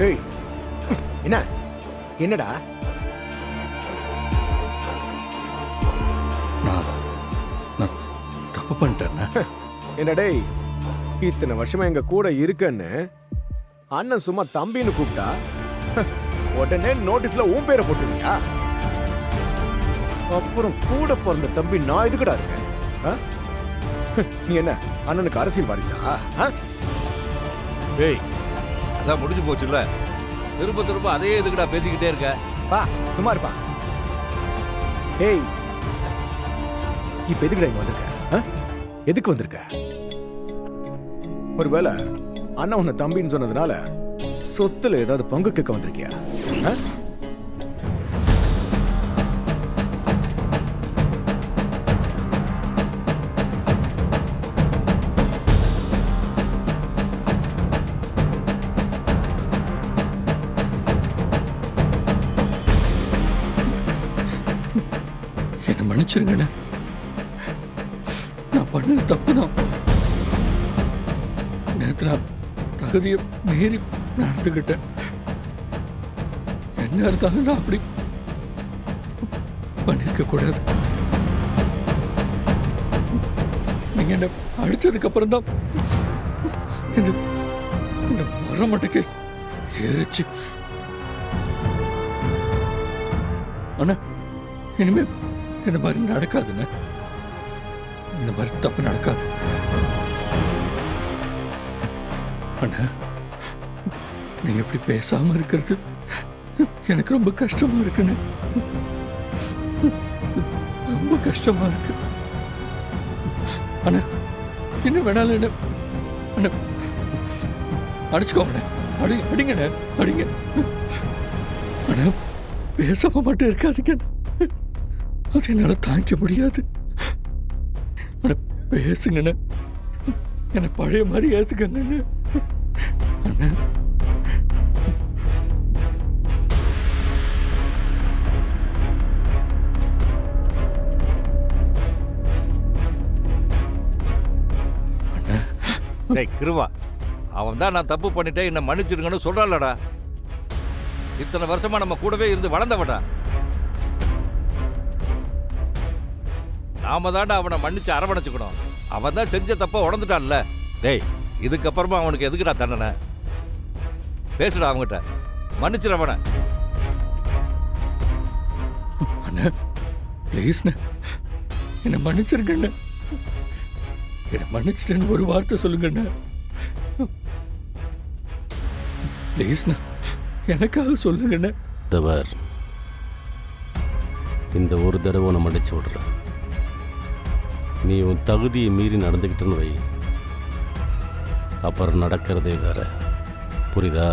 ஏய் என்ன என்னடா நான் தப்பு பண்ணிட்டேன்னா? என்னடே இத்தனை வருஷமா எங்க கூட இருக்கன்னு அண்ணன் சும்மா தம்பின்னு கூப்பிட்டா உடனே நோட்டீஸ்ல உன் பேரை போட்டுருவியா? அப்புறம் கூட பிறந்த தம்பி நான் எதுக்குடா இருக்கேன்? நீ என்ன அண்ணனுக்கு அரசியல் வாரிசா? ஏய் அதான் முடிஞ்சு போச்சுல்ல, திரும்ப திரும்ப அதே எதுக்குடா பேசிக்கிட்டே இருக்க? பா சும்மா இருப்பா. ஏய் இப்ப எதுக்குடா இங்க வந்திருக்க? எதுக்கு வந்திருக்க? ஒருவேளை அண்ணன் உன்னை தம்பின்னு சொன்னதுனால சொத்துல ஏதாவது பங்கு கேட்க வந்திருக்கியா? என்ன மன்னிச்சிருங்கண்ணே, நான் பண்ணது தப்புதான். நேற்று நான் தகுதியை மீறி நடந்துக்கிட்டேன். என்ன இருந்தாலும் நான் அப்படி பண்ணிருக்க கூடாது. நீங்க என்ன அடிச்சதுக்கு அப்புறம் தான் இந்த மரமட்டைக்கு எரிச்சு. ஆனா இனிமே இந்த மாதிரி நடக்காதுன்னு, இந்த மாதிரி தப்பு நடக்காது. அண்ணா நீங்க எப்படி பேசாம இருக்கிறது எனக்கு ரொம்ப கஷ்டமா இருக்குன்னு, ரொம்ப கஷ்டமா இருக்கு. அண்ணா என்ன வேணாலும் என்ன அண்ணா அடிச்சுக்கோங்க, அடிங்கண்ணே அடிங்க. அண்ணா பேசாம மட்டும் இருக்காதுங்க, அது என்னால தாங்கிக்க முடியாது. அண்ணா பேசுங்கண்ணே, என்னை பழைய மாதிரி ஏத்துக்கங்கண்ணே. அண்ணா டேய் கிருவா, அவன் தான் நான் தப்பு பண்ணிட்டேன் என்ன மன்னிச்சிடுங்கன்னு சொல்றான்லடா. இத்தனை வருஷமா நம்ம கூடவே இருந்து வளர்ந்தவடா. நாம தாண்டா அவனை மன்னிச்சு அரவணைச்சுக்கணும். அவன் தான் செஞ்ச தப்ப உணர்ந்துட்டான்ல. டேய் இதுக்கப்புறமா அவனுக்கு எதுக்குடா தண்டனை? பேசுடா அவங்ககிட்ட, மன்னிச்சிட அவனை. அண்ணா ப்ளீஸ்ண்ணே, என்னை மன்னிச்சிருக்கண்ணே, என்னை மன்னிச்சிட்டேன்னு ஒரு வார்த்தை சொல்லுங்கண்ணே ப்ளீஸ்ண்ணா, எனக்காக சொல்லுங்கண்ணே. தவர் இந்த ஒரு தடவை உன்னை மன்னிச்சு விடுறேன். நீ உன் தகுதியை மீறி நடந்துக்கிட்டேன்னு வை, அப்புறம் நடக்கிறதே வேற. புரியுதா?